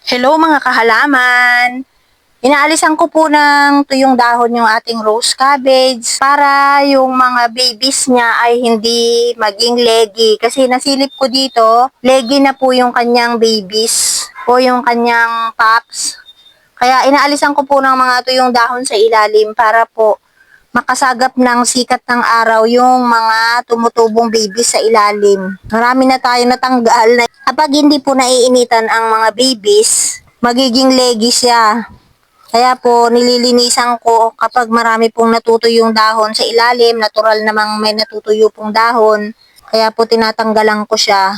Hello mga kahalaman! Inaalisan ko po ng tuyong dahon yung ating rose cabbage para yung mga babies niya ay hindi maging leggy. Kasi nasilip ko dito, leggy na po yung kanyang babies o yung kanyang pups. Kaya inaalisan ko po ng mga tuyong dahon sa ilalim para po makasagap ng sikat ng araw yung mga tumutubong babies sa ilalim. Marami na tayo natanggal na kapag hindi po naiinitan ang mga babies, magiging leggy siya. Kaya po, nililinisan ko kapag marami pong natutuyong dahon sa ilalim, natural namang may natutuyo pong dahon. Kaya po tinatanggalan ko siya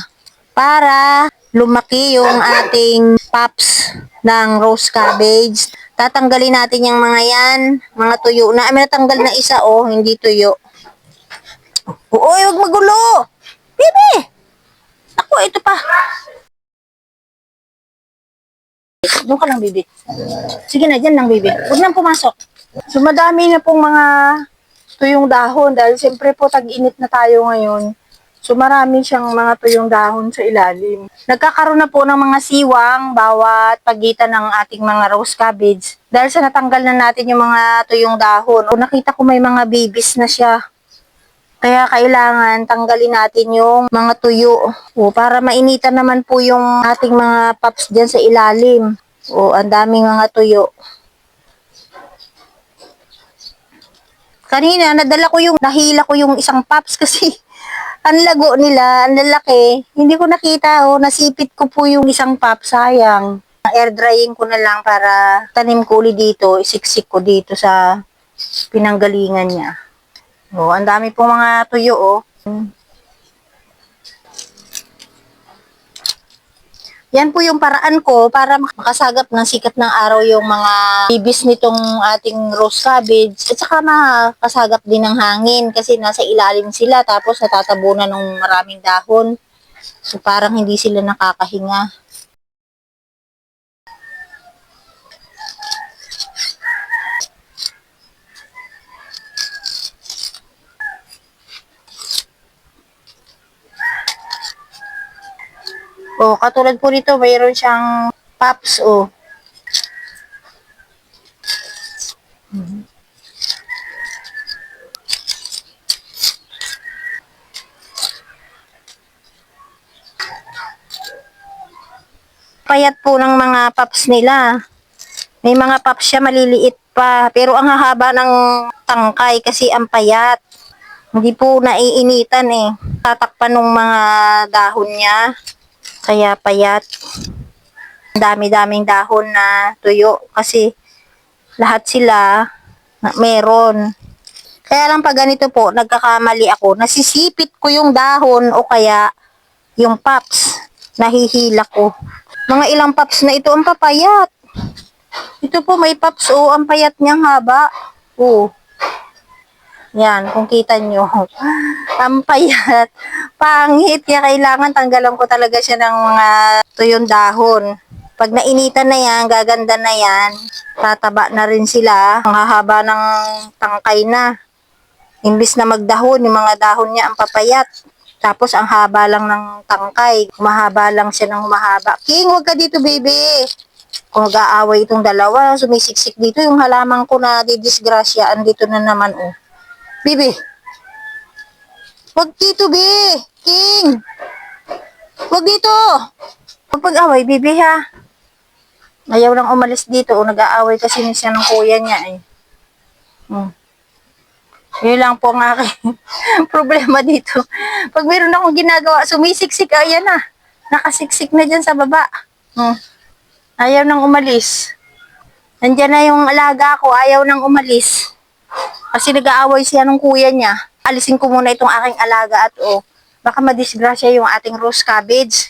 para lumaki yung ating pops ng rose cabbage. Tatanggalin natin yung mga yan, mga tuyo na. May natanggal na isa, oh, hindi tuyo. Uy, huwag magulo! Bibi! Ako, ito pa. Doon ka lang, Bibi. Sige na, dyan lang, Bibi. Huwag nang pumasok. So, madami na pong mga tuyong dahon dahil siyempre po tag-init na tayo ngayon. So, marami siyang mga tuyong dahon sa ilalim. Nagkakaroon na po ng mga siwang bawat pagitan ng ating mga rose cabbage. Dahil sa natanggal na natin yung mga tuyong dahon. O, nakita ko may mga babies na siya. Kaya kailangan tanggalin natin yung mga tuyo. O, para mainitan naman po yung ating mga pups dyan sa ilalim. O, ang daming mga tuyo. Kanina, nahila ko yung isang pups kasi ang lago nila, ang lalaki. Hindi ko nakita, nasipit ko po yung isang pups, sayang. Air drying ko na lang para tanim ko ulit dito, isiksik ko dito sa pinanggalingan niya. Ang dami pong mga tuyo, Yan po yung paraan ko para makasagap ng sikat ng araw yung mga bibis nitong ating rose cabbage. At saka makasagap din ng hangin kasi nasa ilalim sila tapos natatabunan ng maraming dahon. So parang hindi sila nakakahinga. Katulad po nito, mayroon siyang pups, Payat po ng mga pups nila. May mga pups siya maliliit pa, pero ang hahaba ng tangkay kasi ang payat. Hindi po naiinitan Tatakpan ng mga dahon niya, kaya payat. Dami-daming dahon na tuyo kasi lahat sila meron. Kaya lang pag ganito po, nagkakamali ako, nasisipit ko yung dahon o kaya yung pups, nahihila ko. Mga ilang pups na ito ang papayat. Ito po may pups, ang payat niyang haba. Yan, kung kita nyo. Ang payat. Pangit. Kaya kailangan tanggalan ko talaga siya ng mga tuyong dahon. Pag nainitan na yan, gaganda na yan. Tataba na rin sila. Ang hahaba ng tangkay na. Imbis na magdahon, yung mga dahon niya ang papayat. Tapos ang haba lang ng tangkay. Humahaba lang siya ng humahaba. King, huwag ka dito, baby. Kung mag-aaway itong dalawa, sumisiksik dito. Yung halaman ko na didisgrasya, andito na naman, Bibi. Wag dito, Bi. King. Wag dito. Pag-away, Bibi, ha. Ayaw lang umalis dito. Nag-aaway kasi siya ng kuya niya, Yun lang po ang aking problema dito. Pag meron akong ginagawa, sumisiksik, ayan na. Nakasiksik na dyan sa baba. Ayaw nang umalis. Nandyan na yung alaga ko, ayaw nang umalis. Kasi nag-aaway siya ng kuya niya. Alisin ko muna itong aking alaga at baka madisgrasya yung ating rose cabbage.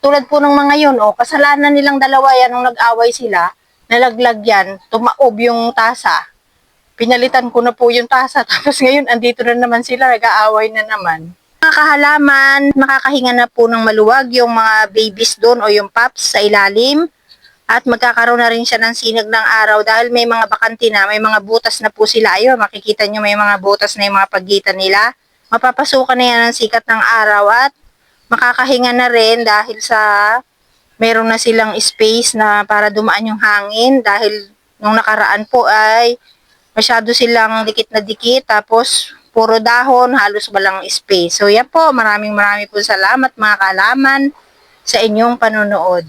Tulad po ng mga yun, kasalanan nilang dalawa yan nung nag-away sila. Nalaglag yan, tumaob yung tasa. Pinalitan ko na po yung tasa. Tapos ngayon, andito na naman sila, nag-aaway na naman. Mga kahalaman, makakahinga na po ng maluwag yung mga babies doon o yung pups sa ilalim. At magkakaroon na rin siya ng sinag ng araw dahil may mga bakante na, may mga butas na po sila. Ayun, makikita nyo may mga butas na yung mga pagitan nila. Mapapasukan na yan ng sikat ng araw at makakahinga na rin dahil sa meron na silang space na para dumaan yung hangin dahil nung nakaraan po ay masyado silang dikit na dikit tapos puro dahon, halos walang space. So yan po, maraming po salamat mga kaalaman sa inyong panonood.